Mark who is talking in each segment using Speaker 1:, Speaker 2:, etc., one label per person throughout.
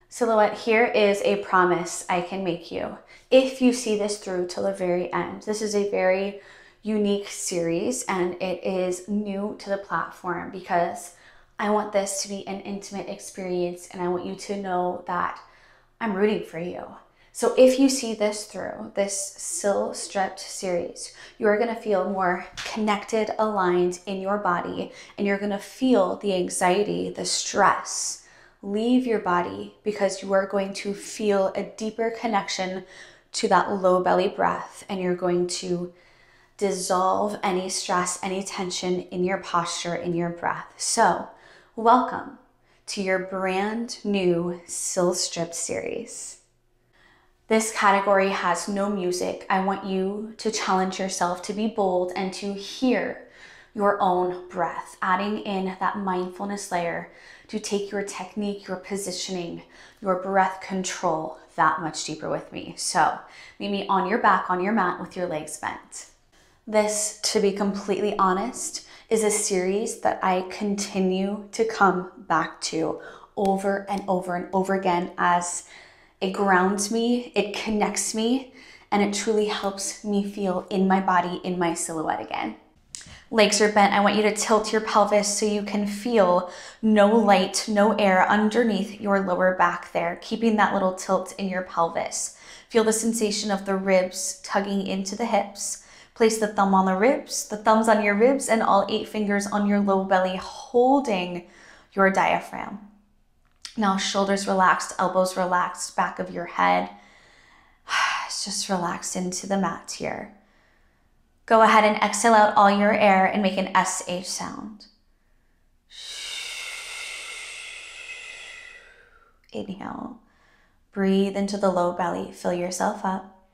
Speaker 1: Silhouette, here is a promise I can make you. If you see this through till the very end, this is a very unique series and it is new to the platform because I want this to be an intimate experience and I want you to know that I'm rooting for you. So if you see this through, this Sil Stripped series, you are gonna feel more connected, aligned in your body, and you're gonna feel the anxiety, the stress leave your body because you are going to feel a deeper connection to that low belly breath, and you're going to dissolve any stress, any tension in your posture, in your breath. So welcome to your brand new Sil Stripped series. This category has no music. I want you to challenge yourself to be bold and to hear your own breath, adding in that mindfulness layer to take your technique, your positioning, your breath control that much deeper with me. So meet me on your back, on your mat with your legs bent. This, to be completely honest, is a series that I continue to come back to over and over and over again as it grounds me, it connects me, and it truly helps me feel in my body, in my silhouette again. Legs are bent. I want you to tilt your pelvis so you can feel no light, no air underneath your lower back there, keeping that little tilt in your pelvis. Feel the sensation of the ribs tugging into the hips. Place the thumb on the ribs, the thumbs on your ribs, and all 8 fingers on your low belly, holding your diaphragm. Now shoulders relaxed, elbows relaxed, back of your head. It's just relaxed into the mat here. Go ahead and exhale out all your air and make an SH sound. Inhale. Breathe into the low belly. Fill yourself up.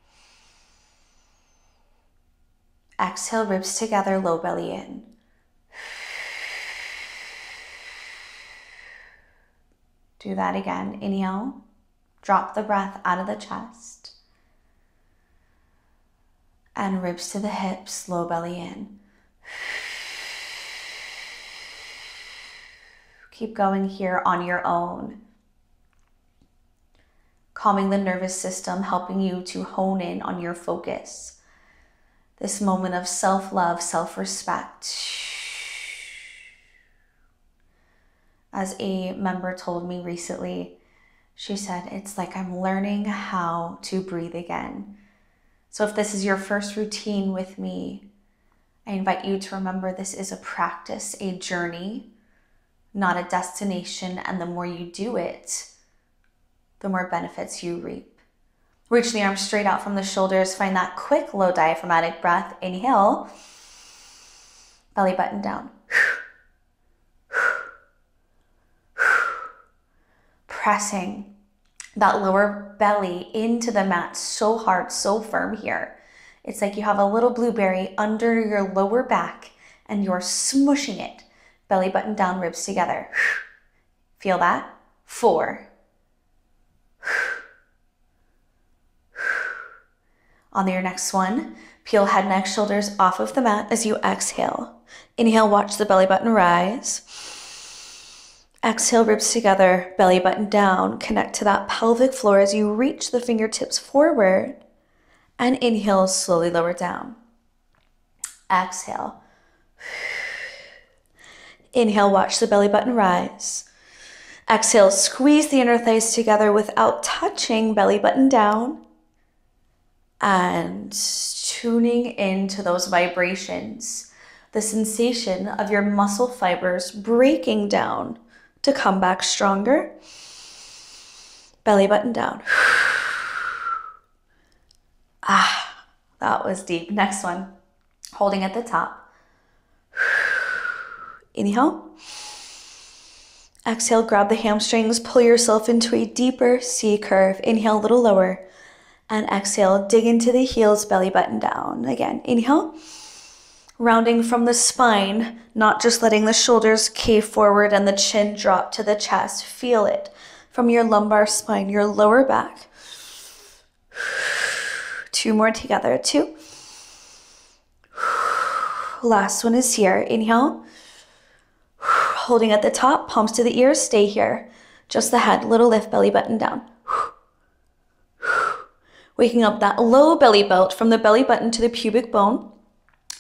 Speaker 1: Exhale, ribs together, low belly in. Do that again. Inhale. Drop the breath out of the chest. And ribs to the hips, low belly in. Keep going here on your own. Calming the nervous system, helping you to hone in on your focus. This moment of self-love, self-respect. As a member told me recently, she said, it's like I'm learning how to breathe again. So if this is your first routine with me, I invite you to remember this is a practice, a journey, not a destination. And the more you do it, the more benefits you reap. Reach the arms straight out from the shoulders. Find that quick, low diaphragmatic breath. Inhale, belly button down. Pressing that lower belly into the mat so hard, so firm here. It's like you have a little blueberry under your lower back and you're smushing it. Belly button down, ribs together. Feel that? 4. On your next one, peel head, neck, shoulders off of the mat as you exhale. Inhale, watch the belly button rise. Exhale, ribs together, belly button down. Connect to that pelvic floor as you reach the fingertips forward. And inhale, slowly lower down. Exhale. Inhale, watch the belly button rise. Exhale, squeeze the inner thighs together without touching, belly button down. And tuning into those vibrations, the sensation of your muscle fibers breaking down to come back stronger. Belly button down. That was deep. Next one, holding at the top. Inhale. Exhale, grab the hamstrings, pull yourself into a deeper C curve. Inhale, a little lower. And exhale, dig into the heels, belly button down. Again, inhale. Rounding from the spine, not just letting the shoulders cave forward and the chin drop to the chest. Feel it from your lumbar spine, your lower back. 2 more together. 2. Last one is here. Inhale. Holding at the top, palms to the ears, stay here. Just the head, little lift, belly button down. Waking up that low belly belt from the belly button to the pubic bone.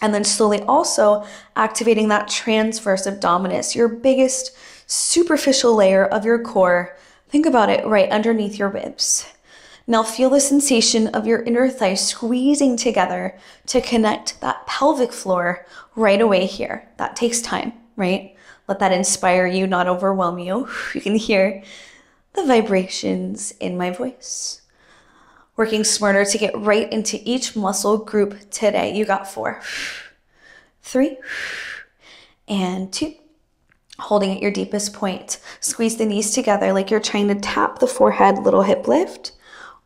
Speaker 1: And then slowly also activating that transverse abdominis, your biggest superficial layer of your core. Think about it right underneath your ribs. Now feel the sensation of your inner thighs squeezing together to connect that pelvic floor right away here. That takes time, right? Let that inspire you, not overwhelm you. You can hear the vibrations in my voice. Working smarter to get right into each muscle group today. You got 4, 3, and 2. Holding at your deepest point. Squeeze the knees together like you're trying to tap the forehead, little hip lift.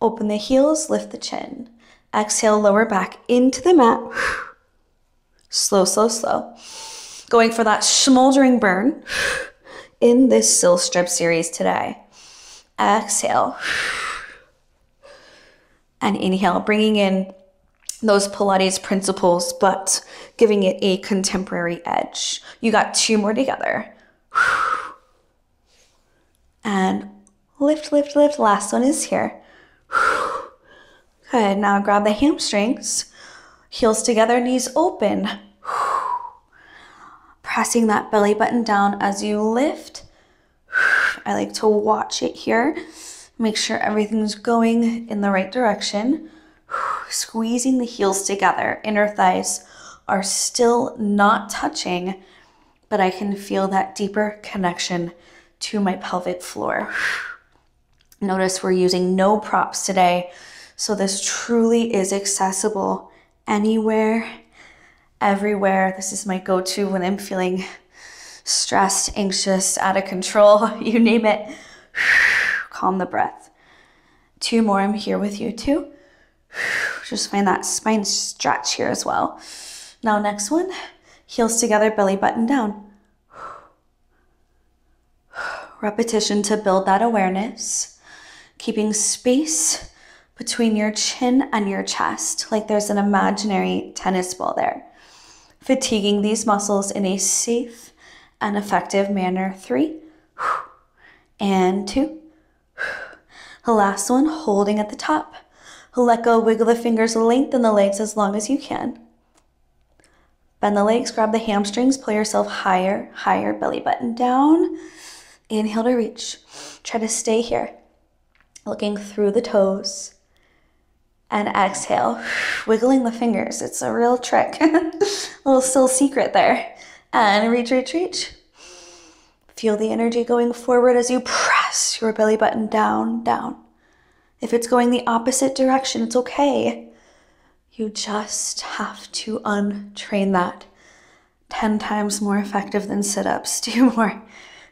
Speaker 1: Open the heels, lift the chin. Exhale, lower back into the mat. Slow, slow, slow. Going for that smoldering burn in this Sil Stripped series today. Exhale. And inhale, bringing in those Pilates principles, but giving it a contemporary edge. You got 2 more together. And lift, lift, lift. Last one is here. Good. Now grab the hamstrings, heels together, knees open. Pressing that belly button down as you lift. I like to watch it here. Make sure everything's going in the right direction. Squeezing the heels together. Inner thighs are still not touching, but I can feel that deeper connection to my pelvic floor. Notice we're using no props today, so this truly is accessible anywhere, everywhere. This is my go-to when I'm feeling stressed, anxious, out of control, you name it. Calm the breath. 2 more, I'm here with you too. Just find that spine stretch here as well. Now next one, heels together, belly button down. Repetition to build that awareness. Keeping space between your chin and your chest, like there's an imaginary tennis ball there. Fatiguing these muscles in a safe and effective manner. 3, and 2. The last one, holding at the top. Let go, wiggle the fingers, lengthen the legs as long as you can. Bend the legs, grab the hamstrings, pull yourself higher, higher, belly button down. Inhale to reach. Try to stay here. Looking through the toes. And exhale, wiggling the fingers. It's a real trick. A little Sil secret there. And reach, reach, reach. Feel the energy going forward as you press your belly button down, down. If it's going the opposite direction, it's okay. You just have to untrain that. 10 times more effective than sit-ups. 2 more.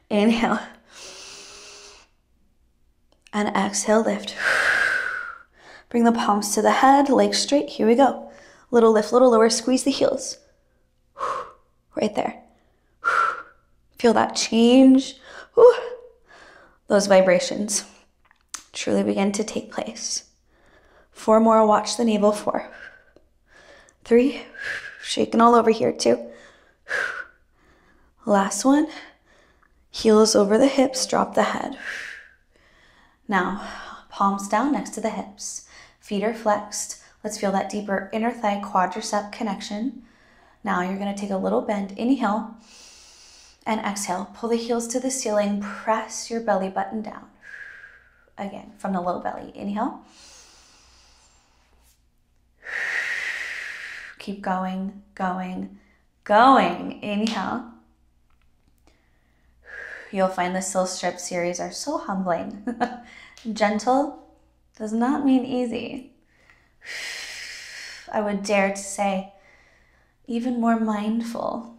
Speaker 1: Inhale. And exhale, lift. Bring the palms to the head, legs straight. Here we go. Little lift, little lower, squeeze the heels. Right there. Feel that change. Those vibrations truly begin to take place. 4 more, watch the navel. 4, 3, shaking all over here too. Last one, heels over the hips, drop the head. Now, palms down next to the hips. Feet are flexed. Let's feel that deeper inner thigh quadricep connection. Now you're gonna take a little bend, inhale, and exhale. Pull the heels to the ceiling, press your belly button down. Again, from the low belly, inhale. Keep going, going, going. Inhale. You'll find the Sil Stripped series are so humbling. Gentle does not mean easy. I would dare to say even more mindful.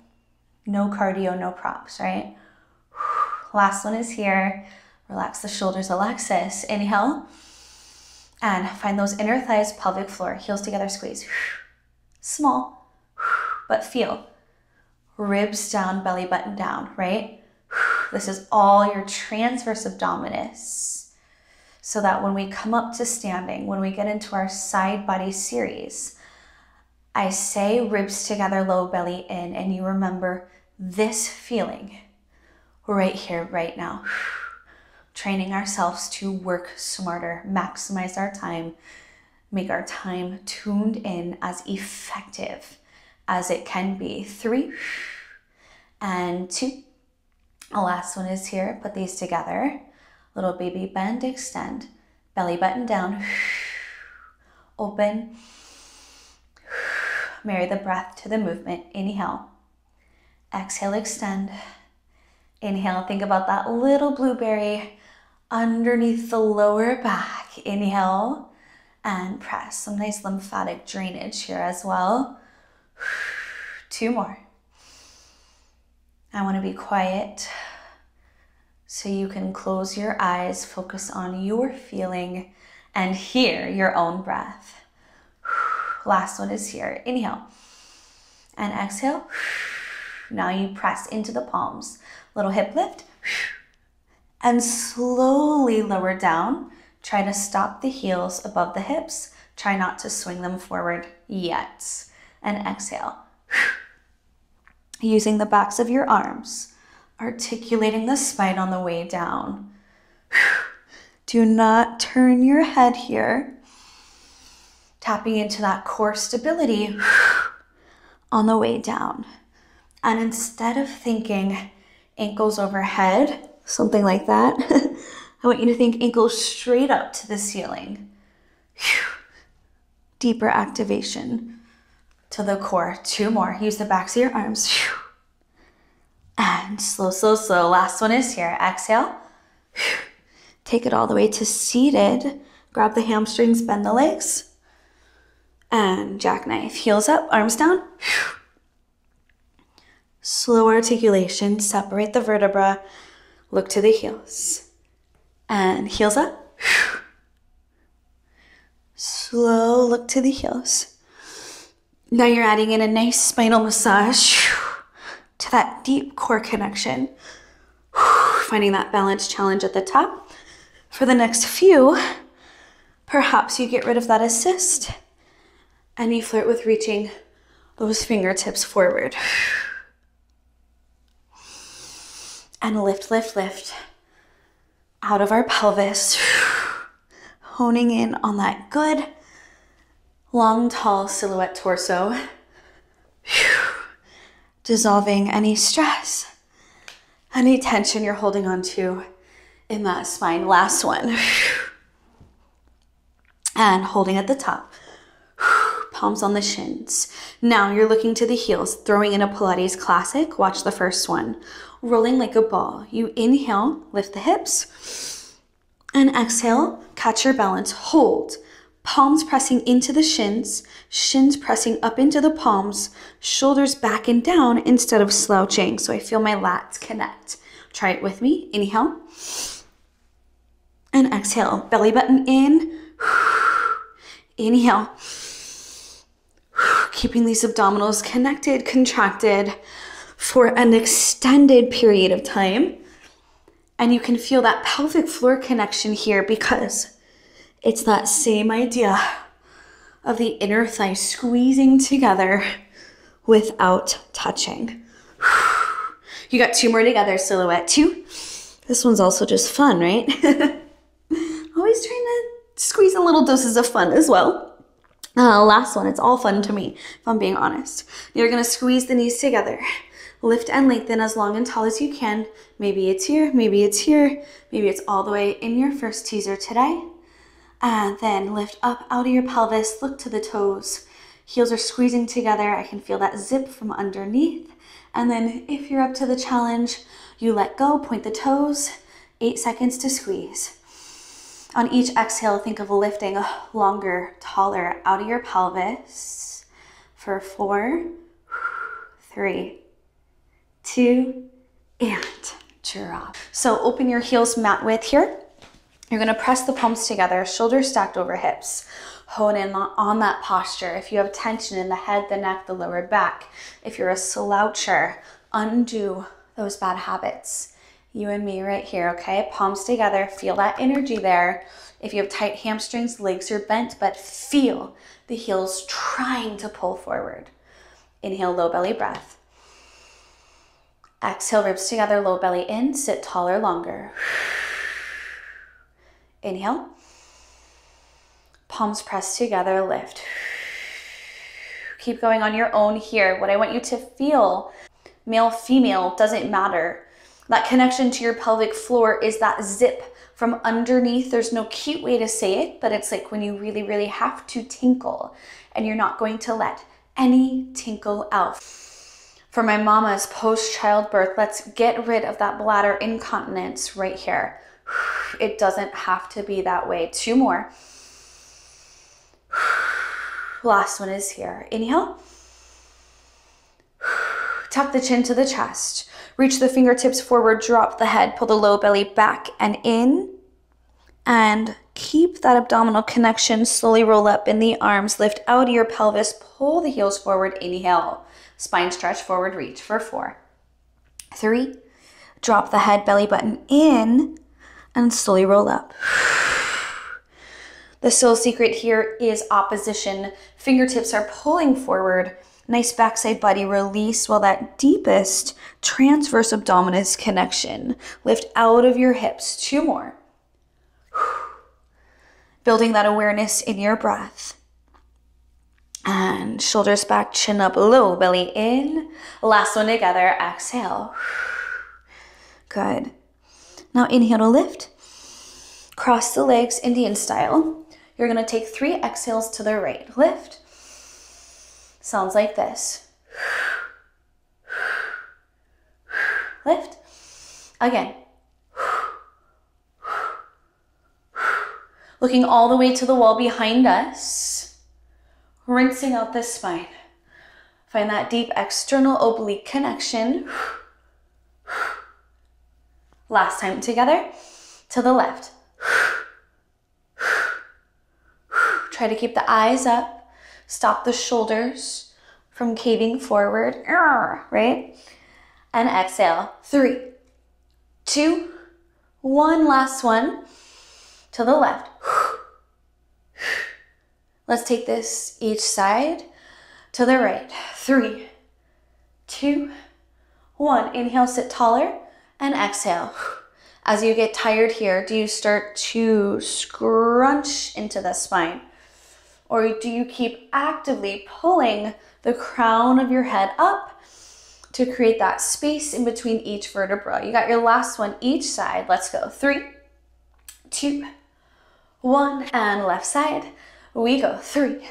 Speaker 1: No cardio, no props, right? Last one is here. Relax the shoulders, Alexis. Inhale. And find those inner thighs, pelvic floor, heels together, squeeze. Small, but feel. Ribs down, belly button down, right? This is all your transverse abdominis. So that when we come up to standing, when we get into our side body series, I say ribs together, low belly in, and you remember this feeling right here, right now. training ourselves to work smarter, maximize our time, make our time tuned in as effective as it can be. 3 and 2. The last one is here. Put these together. Little baby bend, extend. Belly button down. Open. Marry the breath to the movement. Inhale. Exhale, extend. Inhale, think about that little blueberry underneath the lower back. Inhale and press. Some nice lymphatic drainage here as well. 2 more. I want to be quiet so you can close your eyes, focus on your feeling, and hear your own breath. Last one is here. Inhale and exhale. Now you press into the palms. Little hip lift and slowly lower down. Try to stop the heels above the hips. Try not to swing them forward yet. And exhale. Using the backs of your arms, articulating the spine on the way down. Do not turn your head here. Tapping into that core stability on the way down. And instead of thinking ankles overhead, something like that, I want you to think ankles straight up to the ceiling. Deeper activation to the core. 2 more. Use the backs of your arms. And slow, slow, slow. Last one is here. Exhale. Take it all the way to seated. Grab the hamstrings, bend the legs. And jackknife. Heels up, arms down. Slow articulation. Separate the vertebra. Look to the heels. And heels up. Slow look to the heels. Now you're adding in a nice spinal massage to that deep core connection. Finding that balance challenge at the top. For the next few, perhaps you get rid of that assist and you flirt with reaching those fingertips forward. And lift, lift, lift out of our pelvis. Honing in on that good, long, tall silhouette torso. Dissolving any stress, any tension you're holding on to in that spine. Last one. And holding at the top. Palms on the shins. Now you're looking to the heels, throwing in a Pilates classic. Watch the first one. Rolling like a ball. You inhale, lift the hips. And exhale, catch your balance. Hold. Palms pressing into the shins, shins pressing up into the palms, shoulders back and down instead of slouching. So I feel my lats connect. Try it with me. Inhale. And exhale. Belly button in. Inhale. Keeping these abdominals connected, contracted for an extended period of time. And you can feel that pelvic floor connection here because it's that same idea of the inner thigh squeezing together without touching. You got 2 more together, silhouette 2. This one's also just fun, right? Always trying to squeeze in little doses of fun as well. Last one, it's all fun to me, if I'm being honest. You're gonna squeeze the knees together. Lift and lengthen as long and tall as you can. Maybe it's here, maybe it's here, maybe it's all the way in your first teaser today. And then lift up out of your pelvis, look to the toes. Heels are squeezing together. I can feel that zip from underneath. And then if you're up to the challenge, you let go, point the toes, 8 seconds to squeeze. On each exhale, think of lifting longer, taller out of your pelvis for 4, 3, 2, and drop. So open your heels mat width here. You're gonna press the palms together, shoulders stacked over hips. Hone in on that posture. If you have tension in the head, the neck, the lower back, if you're a sloucher, undo those bad habits. You and me right here, okay? Palms together, feel that energy there. If you have tight hamstrings, legs are bent, but feel the heels trying to pull forward. Inhale, low belly breath. Exhale, ribs together, low belly in, sit taller, longer. Inhale. Palms pressed together, lift. Keep going on your own here. What I want you to feel, male, female, doesn't matter. That connection to your pelvic floor is that zip from underneath. There's no cute way to say it, but it's like when you really, really have to tinkle and you're not going to let any tinkle out. For my mamas post-childbirth, let's get rid of that bladder incontinence right here. It doesn't have to be that way. 2 more. Last one is here. Inhale. Tuck the chin to the chest. Reach the fingertips forward, drop the head, pull the low belly back and in. And keep that abdominal connection. Slowly roll up in the arms. Lift out of your pelvis. Pull the heels forward. Inhale. Spine stretch, forward reach for 4. 3. Drop the head, belly button in. And slowly roll up. The soul secret here is opposition. Fingertips are pulling forward. Nice backside body release while that deepest transverse abdominis connection. Lift out of your hips. 2 more. Building that awareness in your breath. And shoulders back, chin up, low belly in. Last one together. Exhale. Good. Now inhale to lift. Cross the legs Indian style. You're going to take 3 exhales to the right. Lift. Sounds like this. Lift. Again. Looking all the way to the wall behind us. Rinsing out the spine. Find that deep external oblique connection. Last time together. To the left. Try to keep the eyes up. Stop the shoulders from caving forward. Right? And exhale. 3, 2, 1. Last one. To the left. Let's take this each side. To the right. 3, 2, 1. Inhale, sit taller. And exhale. As you get tired here, do you start to scrunch into the spine? Or do you keep actively pulling the crown of your head up to create that space in between each vertebra? You got your last one each side. Let's go. 3, 2, 1. And left side. We go. 3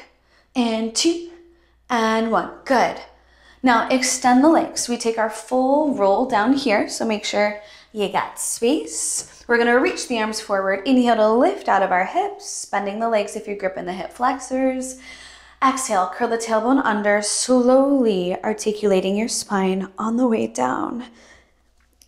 Speaker 1: and 2 and 1. Good. Now extend the legs. We take our full roll down here. So make sure you got space. We're going to reach the arms forward. Inhale to lift out of our hips, bending the legs if you're gripping the hip flexors. Exhale, curl the tailbone under, slowly articulating your spine on the way down.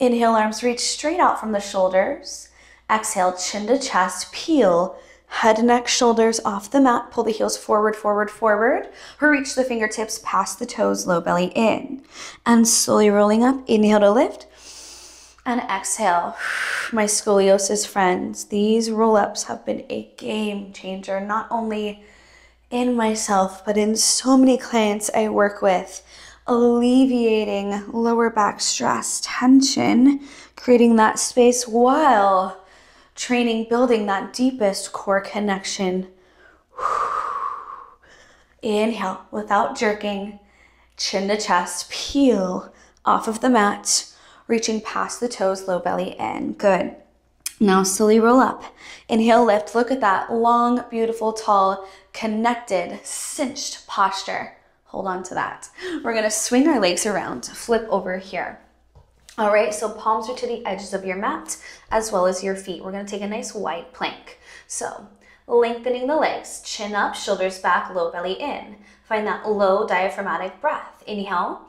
Speaker 1: Inhale, arms reach straight out from the shoulders. Exhale, chin to chest, peel, head, neck, shoulders off the mat. Pull the heels forward, forward, forward. Reach the fingertips past the toes, low belly in. And slowly rolling up, inhale to lift. And exhale. My scoliosis friends, these roll-ups have been a game changer, not only in myself, but in so many clients I work with, alleviating lower back stress, tension, creating that space while training, building that deepest core connection. Inhale, without jerking, chin to chest, peel off of the mat. Reaching past the toes, low belly in. Good. Now slowly roll up. Inhale, lift. Look at that long, beautiful, tall, connected, cinched posture. Hold on to that. We're going to swing our legs around, flip over here. All right, so palms are to the edges of your mat as well as your feet. We're going to take a nice wide plank. So lengthening the legs, chin up, shoulders back, low belly in. Find that low diaphragmatic breath. Inhale.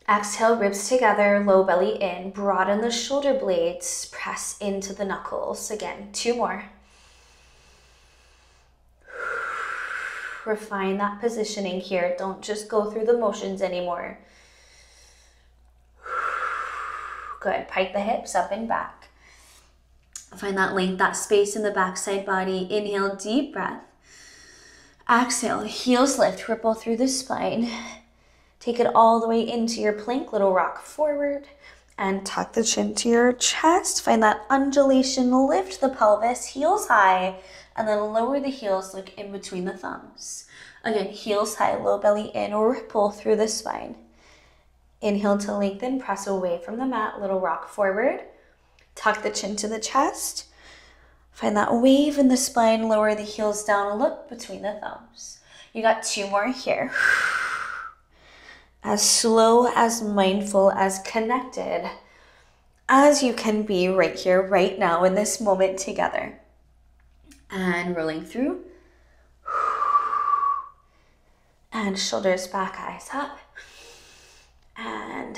Speaker 1: Exhale, ribs together, low belly in. Broaden the shoulder blades, press into the knuckles. Again, 2 more. Refine that positioning here. Don't just go through the motions anymore. Good. Pike the hips up and back. Find that length, that space in the backside body. Inhale, deep breath. Exhale, heels lift, ripple through the spine. Take it all the way into your plank, little rock forward. And tuck the chin to your chest. Find that undulation, lift the pelvis, heels high, and then lower the heels, look in between the thumbs. Again, heels high, low belly in, ripple through the spine. Inhale to lengthen, press away from the mat, little rock forward. Tuck the chin to the chest. Find that wave in the spine, lower the heels down, look between the thumbs. You got 2 more here. As slow, as mindful, as connected as you can be right here, right now, in this moment together. And rolling through. And shoulders back, eyes up. And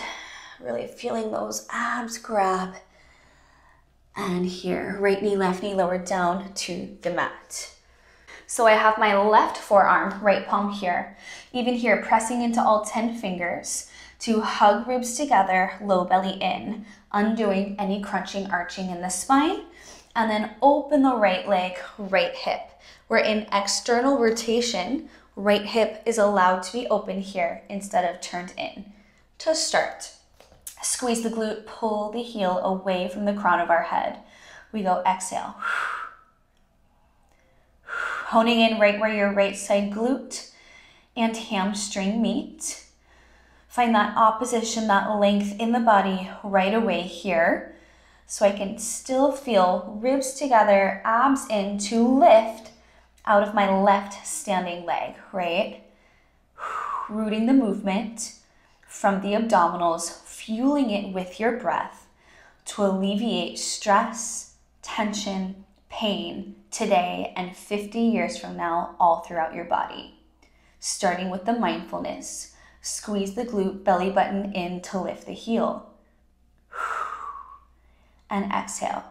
Speaker 1: really feeling those abs grab. And here, right knee, left knee, lowered down to the mat. So I have my left forearm, right palm here. Even here, pressing into all 10 fingers to hug ribs together, low belly in, undoing any crunching, arching in the spine. And then open the right leg, right hip. We're in external rotation. Right hip is allowed to be open here instead of turned in. To start, squeeze the glute, pull the heel away from the crown of our head. We go exhale. Honing in right where your right side glute and hamstring meet. Find that opposition, that length in the body right away here. So I can still feel ribs together, abs in to lift out of my left standing leg, right? Rooting the movement from the abdominals, fueling it with your breath to alleviate stress, tension, pain today and 50 years from now all throughout your body. Starting with the mindfulness, squeeze the glute, belly button in to lift the heel. And exhale.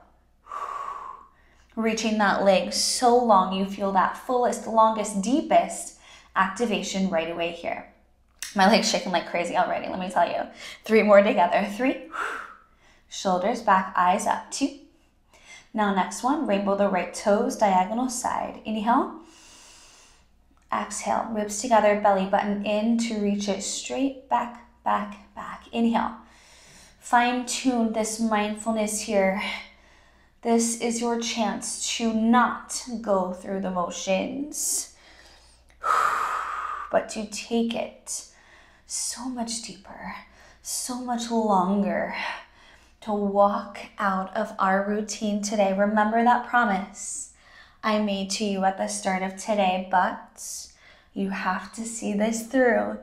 Speaker 1: Reaching that leg so long you feel that fullest, longest, deepest activation right away here. My leg's shaking like crazy already, let me tell you. 3 more together. 3. Shoulders back, eyes up. 2. Now next one, rainbow the right toes, diagonal side. Inhale. Exhale, ribs together, belly button in to reach it straight back, back, back. Inhale. Fine tune this mindfulness here. This is your chance to not go through the motions, but to take it so much deeper, so much longer, to walk out of our routine today. Remember that promise I made to you at the start of today, but you have to see this through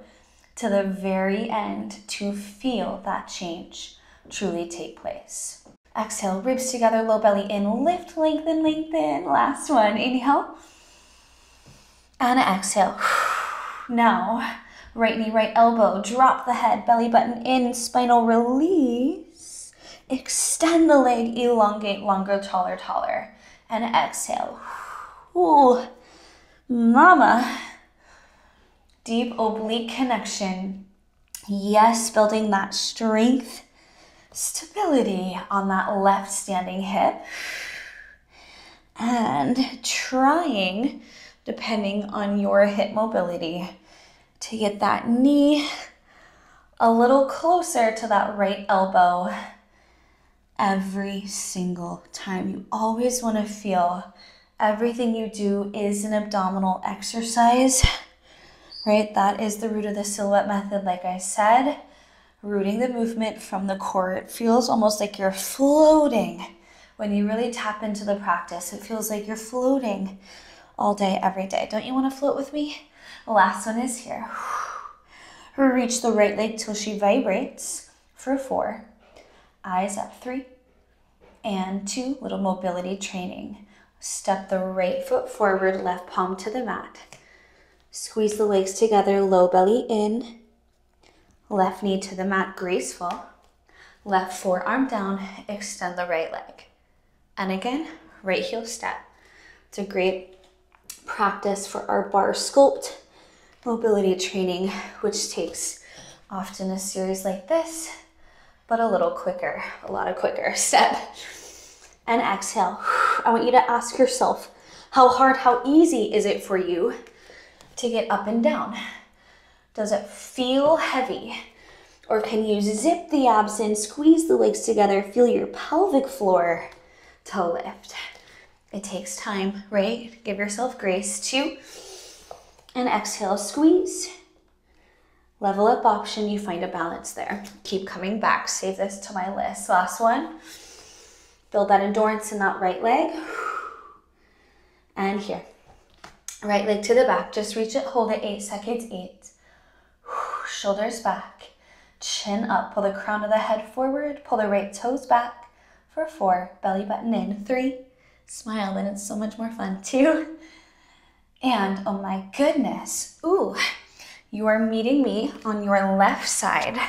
Speaker 1: to the very end to feel that change truly take place. Exhale, ribs together, low belly in, lift, lengthen, lengthen. Last one, inhale. And exhale. Now, right knee, right elbow, drop the head, belly button in, spinal release. Extend the leg, elongate, longer, taller, taller. And exhale. Ooh, mama. Deep oblique connection. Yes, building that strength, stability on that left standing hip. And trying, depending on your hip mobility, to get that knee a little closer to that right elbow every single time. You always want to feel everything you do is an abdominal exercise, right? That is the root of the silhouette method, like I said. Rooting the movement from the core. It feels almost like you're floating. When you really tap into the practice, it feels like you're floating all day, every day. Don't you want to float with me? The last one is here. Reach the right leg till she vibrates for 4. Eyes up, 3 and 2. Little mobility training. Step the right foot forward, left palm to the mat. Squeeze the legs together, low belly in. Left knee to the mat, graceful. Left forearm down, extend the right leg. And again, right heel step. It's a great practice for our Barre Sculpt mobility training, which takes often a series like this, but a little quicker, a lot quicker. Step and exhale. I want you to ask yourself, how hard, how easy is it for you to get up and down? Does it feel heavy? Or can you zip the abs in, squeeze the legs together, feel your pelvic floor to lift. It takes time, right? Give yourself grace. 2, and exhale, squeeze. Level up option, you find a balance there. Keep coming back, save this to my list. Last one. Build that endurance in that right leg. And here. Right leg to the back, just reach it, hold it, 8 seconds, 8. Shoulders back, chin up, pull the crown of the head forward, pull the right toes back for 4, belly button in, 3, smile, then it's so much more fun, 2, and oh my goodness, ooh, you are meeting me on your left side.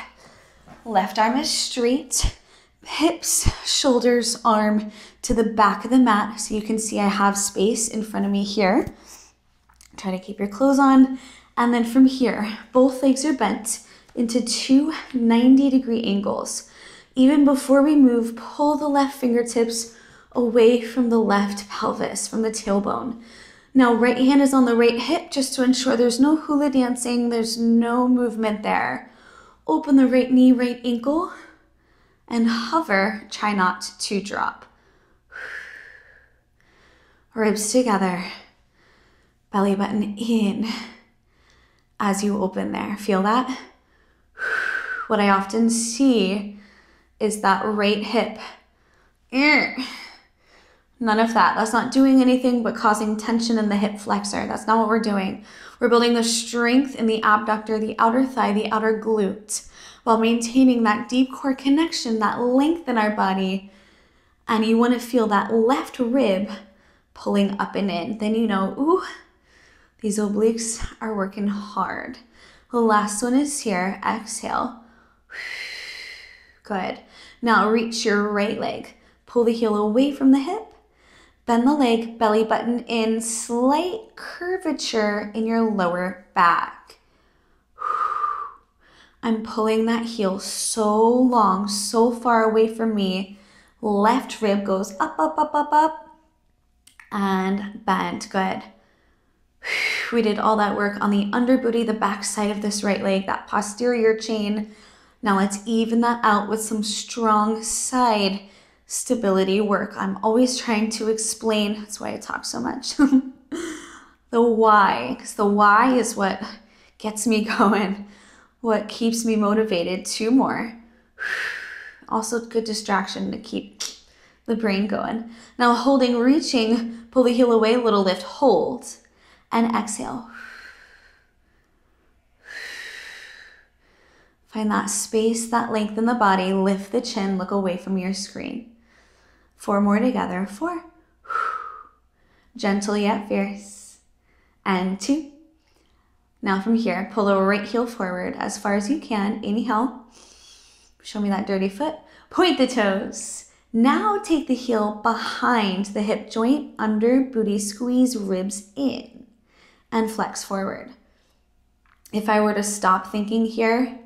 Speaker 1: Left arm is straight, hips, shoulders, arm to the back of the mat, so you can see I have space in front of me here. Try to keep your clothes on. And then from here, both legs are bent into 2 90-degree angles. Even before we move, pull the left fingertips away from the left pelvis, from the tailbone. Now, right hand is on the right hip just to ensure there's no hula dancing, there's no movement there. Open the right knee, right ankle, and hover, try not to drop. Ribs together. Belly button in as you open there. Feel that? What I often see is that right hip. None of that. That's not doing anything but causing tension in the hip flexor. That's not what we're doing. We're building the strength in the abductor, the outer thigh, the outer glute, while maintaining that deep core connection, that length in our body. And you want to feel that left rib pulling up and in. Then you know, ooh, these obliques are working hard. The last one is here. Exhale. Good. Now reach your right leg. Pull the heel away from the hip. Bend the leg, belly button in, slight curvature in your lower back. I'm pulling that heel so long, so far away from me. Left rib goes up, up, up, up, up, and bend. Good. We did all that work on the under booty, the back side of this right leg, that posterior chain. Now let's even that out with some strong side stability work. I'm always trying to explain, that's why I talk so much, the why, because the why is what gets me going, what keeps me motivated. 2 more. Also good distraction to keep the brain going. Now holding, reaching, pull the heel away, little lift, hold, and exhale. Find that space, that length in the body, lift the chin, look away from your screen. 4 more together, 4. Gentle yet fierce, and 2. Now from here, pull the right heel forward as far as you can, inhale. Show me that dirty foot. Point the toes. Now take the heel behind the hip joint, under booty, squeeze ribs in, and flex forward. If I were to stop thinking here,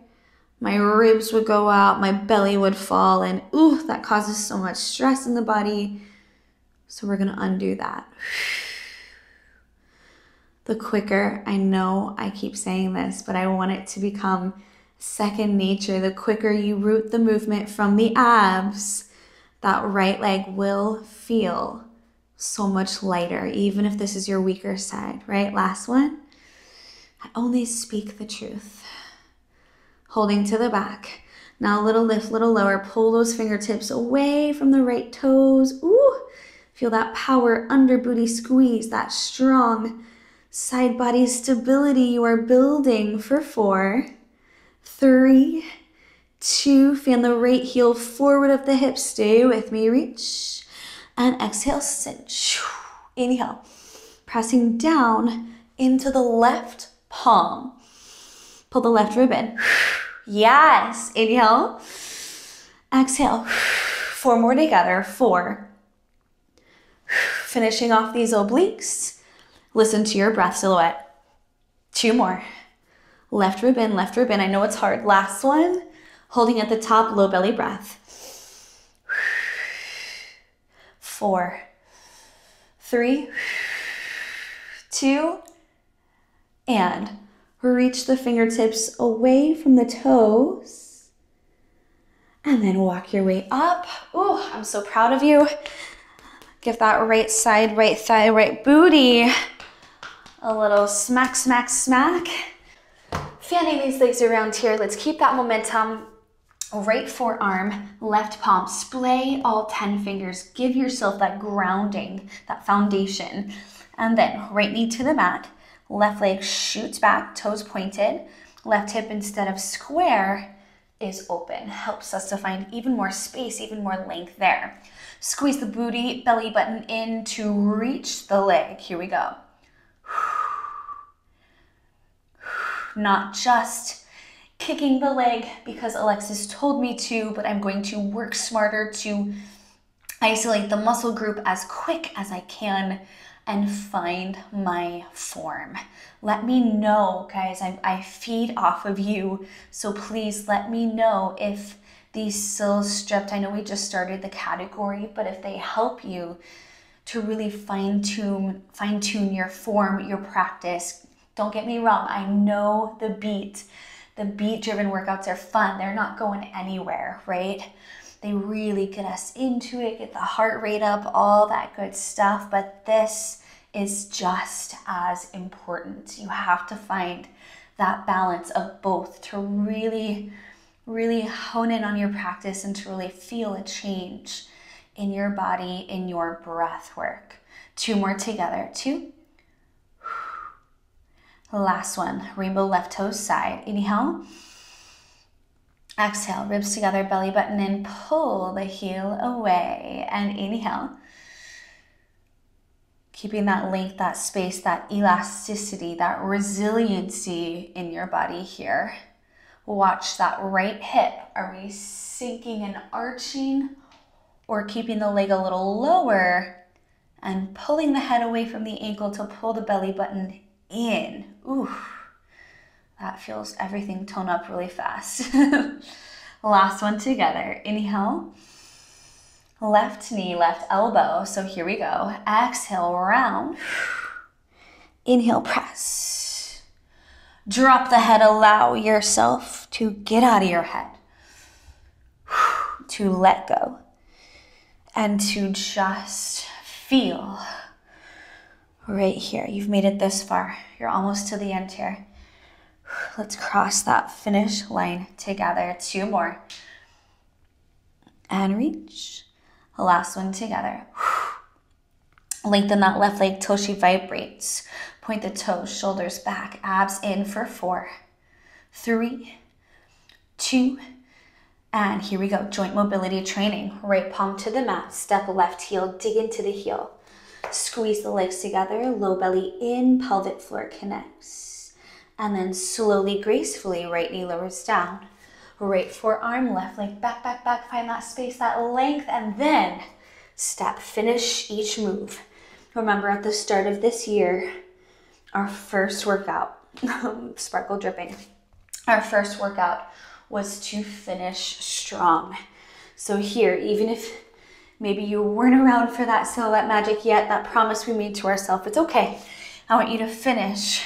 Speaker 1: my ribs would go out, my belly would fall, and ooh, that causes so much stress in the body. So we're gonna undo that. The quicker, I know I keep saying this, but I want it to become second nature. The quicker you root the movement from the abs, that right leg will feel so much lighter, even if this is your weaker side, right? Last one. I only speak the truth. Holding to the back. Now a little lift, little lower. Pull those fingertips away from the right toes. Ooh, feel that power under booty squeeze, that strong side body stability you are building for 4, 3, 2, fan the right heel forward of the hip. Stay with me, reach, and exhale, cinch. Inhale, pressing down into the left palm. Pull the left rib in. Yes, inhale, exhale. 4 more together, 4. Finishing off these obliques. Listen to your breath, silhouette. 2 more. Left rib in, left rib in. I know it's hard. Last one. Holding at the top, low belly breath. 4, 3, 2, and reach the fingertips away from the toes. And then walk your way up. Ooh, I'm so proud of you. Give that right side, right thigh, right booty a little smack, smack, smack. Fanning these legs around here. Let's keep that momentum. Right forearm, left palm, splay all 10 fingers. Give yourself that grounding, that foundation. And then right knee to the mat, left leg shoots back, toes pointed. Left hip, instead of square, is open. Helps us to find even more space, even more length there. Squeeze the booty, belly button in to reach the leg. Here we go. Not just kicking the leg because Alexis told me to, but I'm going to work smarter to isolate the muscle group as quick as I can and find my form. Let me know, guys. I feed off of you, so please let me know if these Sil Stripped, I know we just started the category, but if they help you to really fine-tune your form, your practice. Don't get me wrong, I know the beat-driven workouts are fun. They're not going anywhere, right? They really get us into it, get the heart rate up, all that good stuff, but this is just as important. You have to find that balance of both to really hone in on your practice and to really feel a change in your body, in your breath work. 2 more together. 2. Last one, rainbow left toe side. Inhale. Exhale, ribs together, belly button in, pull the heel away. And inhale. Keeping that length, that space, that elasticity, that resiliency in your body here. Watch that right hip. Are we sinking and arching or keeping the leg a little lower and pulling the head away from the ankle to pull the belly button in? Ooh, that feels everything tone up really fast. Last one together. Inhale. Left knee, left elbow. So here we go. Exhale, round. Inhale, press. Drop the head. Allow yourself to get out of your head. To let go. And to just feel right here. You've made it this far. You're almost to the end here. Let's cross that finish line together. 2 more. And reach. Last one together. Lengthen that left leg till she vibrates. Point the toes, shoulders back, abs in for 4, 3, 2, and here we go. Joint mobility training. Right palm to the mat, step left heel, dig into the heel. Squeeze the legs together, low belly in, pelvic floor connects. And then slowly, gracefully, right knee lowers down. Right forearm, left leg back, back, back. Find that space, that length, and then step. Finish each move. Remember at the start of this year, our first workout, sparkle dripping, our first workout was to finish strong. So here, even if maybe you weren't around for that silhouette magic yet, that promise we made to ourselves, it's okay. I want you to finish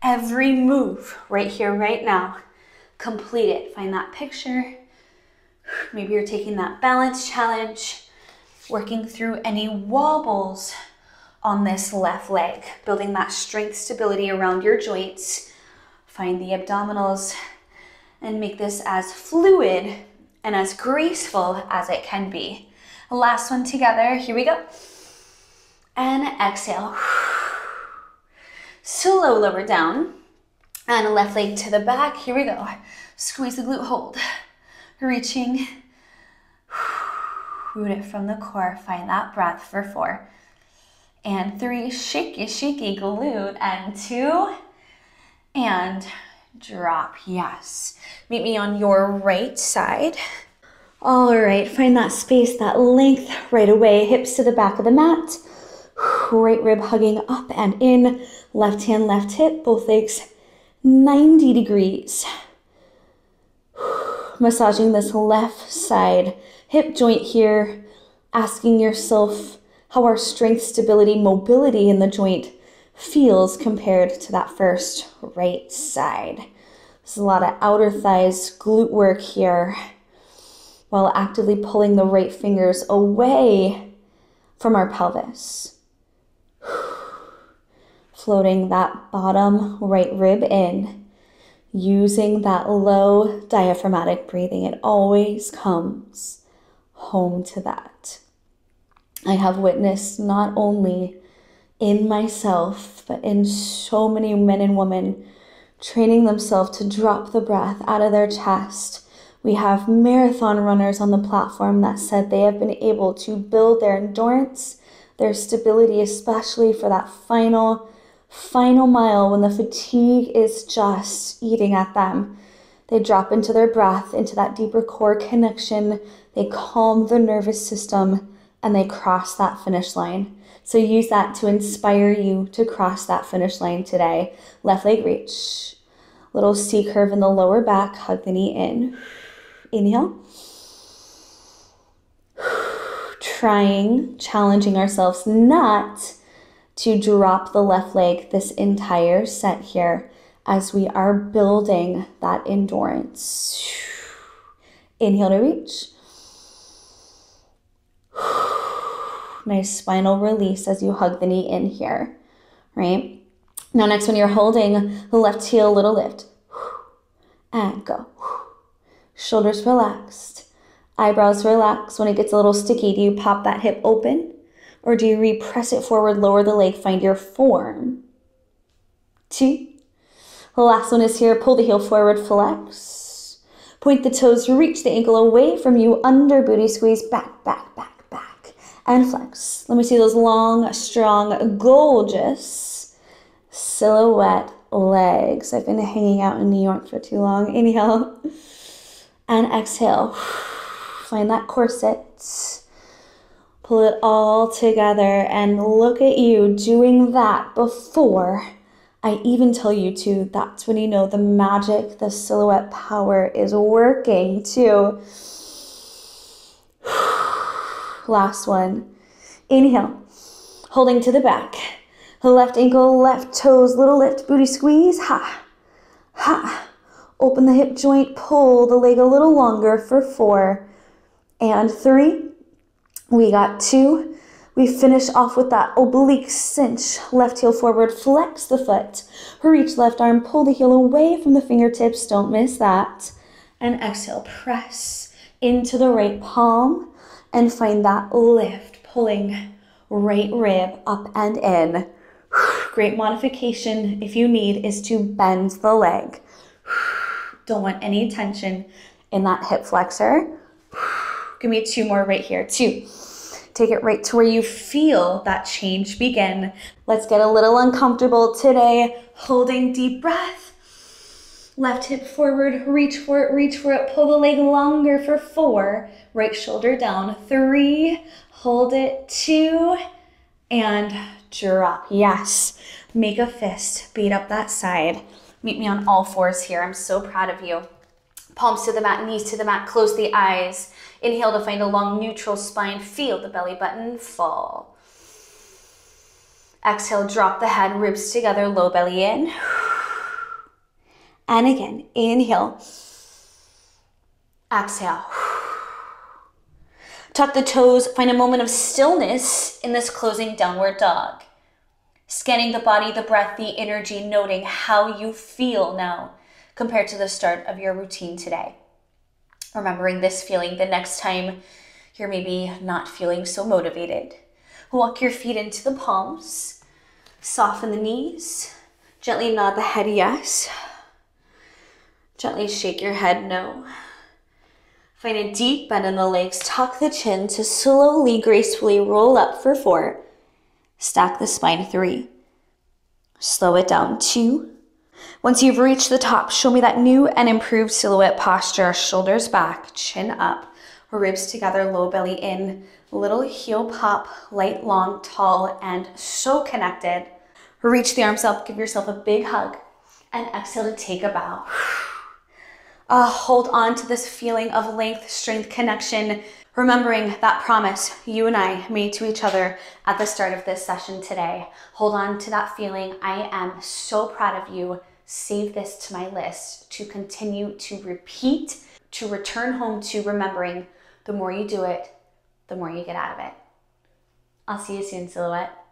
Speaker 1: every move right here, right now. Complete it. Find that picture. Maybe you're taking that balance challenge, working through any wobbles on this left leg, building that strength, stability around your joints. Find the abdominals and make this as fluid and as graceful as it can be. Last one together. Here we go. And exhale. Slow lower down. And left leg to the back. Here we go. Squeeze the glute hold. Reaching. Root it from the core. Find that breath for 4. And 3. Shaky, shaky glute. And 2. And drop. Yes. Meet me on your right side. All right. Find that space, that length right away. Hips to the back of the mat. Right rib hugging up and in. Left hand, left hip. Both legs 90 degrees. Massaging this left side hip joint here, asking yourself how our strength, stability, mobility in the joint feels compared to that first right side. There's a lot of outer thighs, glute work here. while actively pulling the right fingers away from our pelvis. Floating that bottom right rib in, using that low diaphragmatic breathing. It always comes home to that. I have witnessed not only in myself, but in so many men and women training themselves to drop the breath out of their chest. We have marathon runners on the platform that said they have been able to build their endurance, their stability, especially for that final mile when the fatigue is just eating at them. They drop into their breath, into that deeper core connection. They calm the nervous system and they cross that finish line. So use that to inspire you to cross that finish line today. Left leg reach. Little C curve in the lower back. Hug the knee in. Inhale. Challenging ourselves not to drop the left leg this entire set here as we are building that endurance. Inhale to reach. Nice spinal release as you hug the knee in here, right? Now next, when you're holding the left heel, little lift. And go. Shoulders relaxed. Eyebrows relaxed. When it gets a little sticky, do you pop that hip open? Or do you repress it forward, lower the leg, find your form? 2. The last one is here. Pull the heel forward, flex. Point the toes, reach the ankle away from you, under booty squeeze, back, back, back. And flex. Let me see those long, strong, gorgeous silhouette legs. I've been hanging out in New York for too long. Inhale and exhale. Find that corset. Pull it all together and look at you doing that before I even tell you to. That's when you know the magic, the silhouette power is working too. Last one. Inhale. Holding to the back. Left ankle, left toes, little lift, booty squeeze. Ha. Ha. Open the hip joint, pull the leg a little longer for 4 and 3. We got 2. We finish off with that oblique cinch. Left heel forward, flex the foot. Reach left arm, pull the heel away from the fingertips. Don't miss that. And exhale, press into the right palm. And find that lift, pulling right rib up and in. Great modification if you need is to bend the leg. Don't want any tension in that hip flexor. Give me 2 more right here. 2. Take it right to where you feel that change begin. Let's get a little uncomfortable today. Holding deep breath. Left hip forward, reach for it, pull the leg longer for 4, right shoulder down, 3, hold it, 2, and drop. Yes, make a fist, beat up that side. Meet me on all 4s here. I'm so proud of you. Palms to the mat, knees to the mat, close the eyes. Inhale to find a long neutral spine, feel the belly button fall. Exhale, drop the head, ribs together, low belly in. And again, inhale, exhale. Tuck the toes, find a moment of stillness in this closing downward dog. Scanning the body, the breath, the energy, noting how you feel now compared to the start of your routine today. Remembering this feeling the next time you're maybe not feeling so motivated. Walk your feet into the palms, soften the knees, gently nod the head yes. Gently shake your head no. Find a deep bend in the legs. Tuck the chin to slowly, gracefully roll up for 4. Stack the spine 3. Slow it down 2. Once you've reached the top, show me that new and improved silhouette posture. Shoulders back, chin up, ribs together, low belly in. Little heel pop, light, long, tall, and so connected. Reach the arms up, give yourself a big hug, and exhale to take a bow. Hold on to this feeling of length, strength, connection, remembering that promise you and I made to each other at the start of this session today. Hold on to that feeling. I am so proud of you. Save this to my list to continue to repeat, to return home to, remembering The more you do it, the more you get out of it. I'll see you soon, Silhouette.